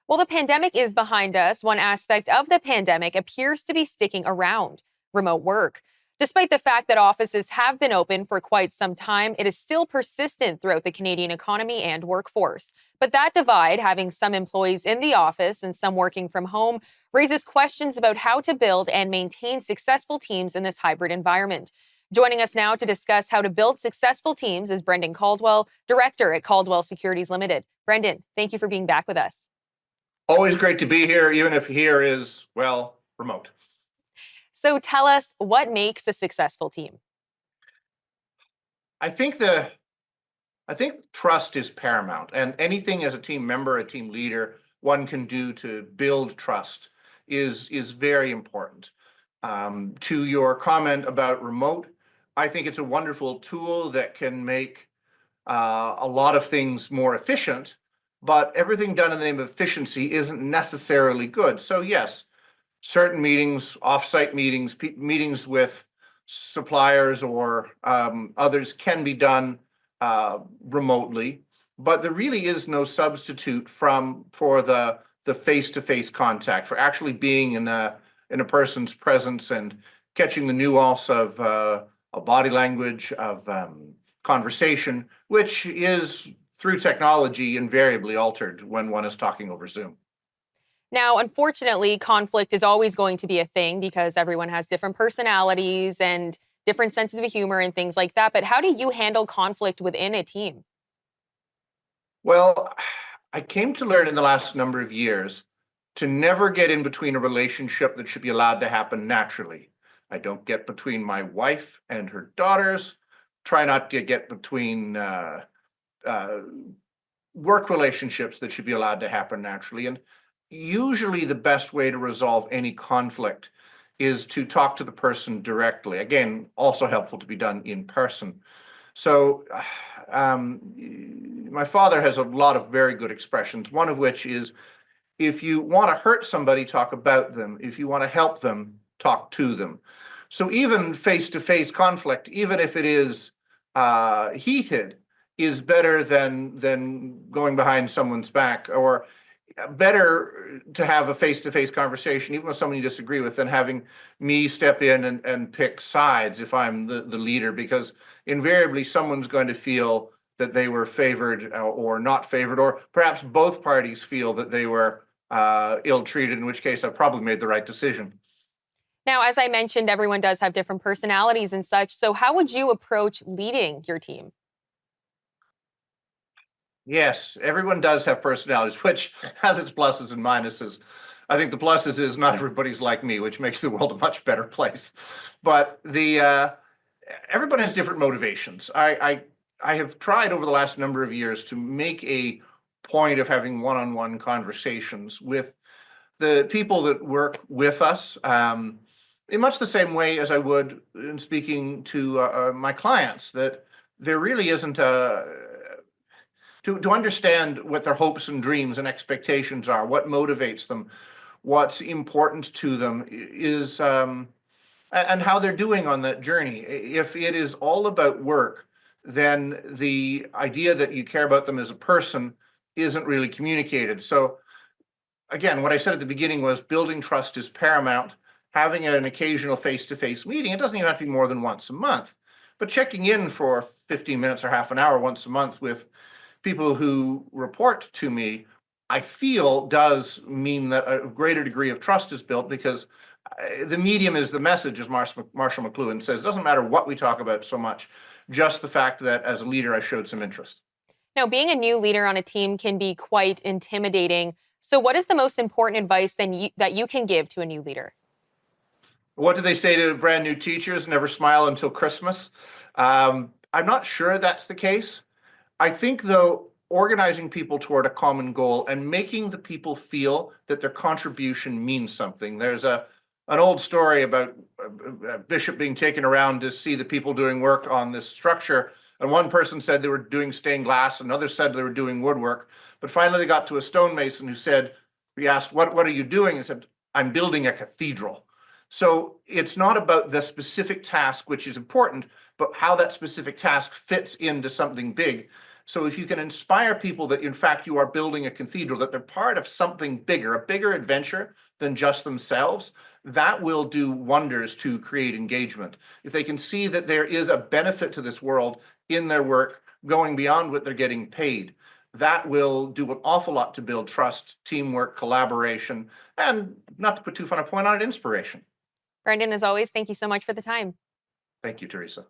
Well, the pandemic is behind us. One aspect of the pandemic appears to be sticking around: remote work. Despite the fact that offices have been open for quite some time, it is still persistent throughout the Canadian economy and workforce. But that divide, having some employees in the office and some working from home, raises questions about how to build and maintain successful teams in this hybrid environment. Joining us now to discuss how to build successful teams is Brendan Caldwell, director at Caldwell Securities Ltd. Brendan, thank you for being back with us. Always great to be here, even if here is, well, remote. So tell us, what makes a successful team? I think trust is paramount, and anything as a team member, a team leader, one can do to build trust is very important. To your comment about remote, I think it's a wonderful tool that can make a lot of things more efficient, but everything done in the name of efficiency isn't necessarily good. So yes, certain meetings, offsite meetings, meetings with suppliers or others can be done remotely, but there really is no substitute for the face-to-face contact, for actually being in a person's presence and catching the nuance of body language, of conversation, which is through technology invariably altered when one is talking over Zoom. Now, unfortunately, conflict is always going to be a thing because everyone has different personalities and different senses of humor and things like that. But how do you handle conflict within a team? Well, I came to learn in the last number of years to never get in between a relationship that should be allowed to happen naturally. I don't get between my wife and her daughters, try not to get between uh, work relationships that should be allowed to happen naturally. And usually the best way to resolve any conflict is to talk to the person directly. Again, also helpful to be done in person. So my father has a lot of very good expressions, one of which is, if you want to hurt somebody, talk about them. If you want to help them, talk to them. So even face-to-face conflict, even if it is heated, is better than going behind someone's back, or better to have a face-to-face conversation, even with someone you disagree with, than having me step in and pick sides if I'm the leader, because invariably someone's going to feel that they were favored or not favored, or perhaps both parties feel that they were ill-treated, in which case I've probably made the right decision. Now, as I mentioned, everyone does have different personalities and such. So how would you approach leading your team? Yes, everyone does have personalities, which has its pluses and minuses. I think the pluses is not everybody's like me, which makes the world a much better place. But the everyone has different motivations. I have tried over the last number of years to make a point of having one-on-one conversations with the people that work with us, in much the same way as I would in speaking to my clients, that there really isn't to understand what their hopes and dreams and expectations are, what motivates them, what's important to them is, and how they're doing on that journey. If it is all about work, then the idea that you care about them as a person isn't really communicated. So again, what I said at the beginning was building trust is paramount. Having an occasional face-to-face meeting, it doesn't even have to be more than once a month, but checking in for 15 minutes or half an hour once a month with people who report to me, I feel does mean that a greater degree of trust is built, because the medium is the message, as Marshall McLuhan says. It doesn't matter what we talk about so much, just the fact that as a leader, I showed some interest. Now, being a new leader on a team can be quite intimidating. So what is the most important advice that you can give to a new leader? What do they say to brand new teachers? Never smile until Christmas. I'm not sure that's the case. I think, though, organizing people toward a common goal and making the people feel that their contribution means something. There's an old story about a bishop being taken around to see the people doing work on this structure. And one person said they were doing stained glass, another said they were doing woodwork. But finally, they got to a stonemason who said, he asked, what are you doing? And said, I'm building a cathedral. So it's not about the specific task, which is important, but how that specific task fits into something big. So if you can inspire people that in fact you are building a cathedral, that they're part of something bigger, a bigger adventure than just themselves, that will do wonders to create engagement. If they can see that there is a benefit to this world in their work going beyond what they're getting paid, that will do an awful lot to build trust, teamwork, collaboration, and not to put too fine a point on it, inspiration. Brendan, as always, thank you so much for the time. Thank you, Theresa.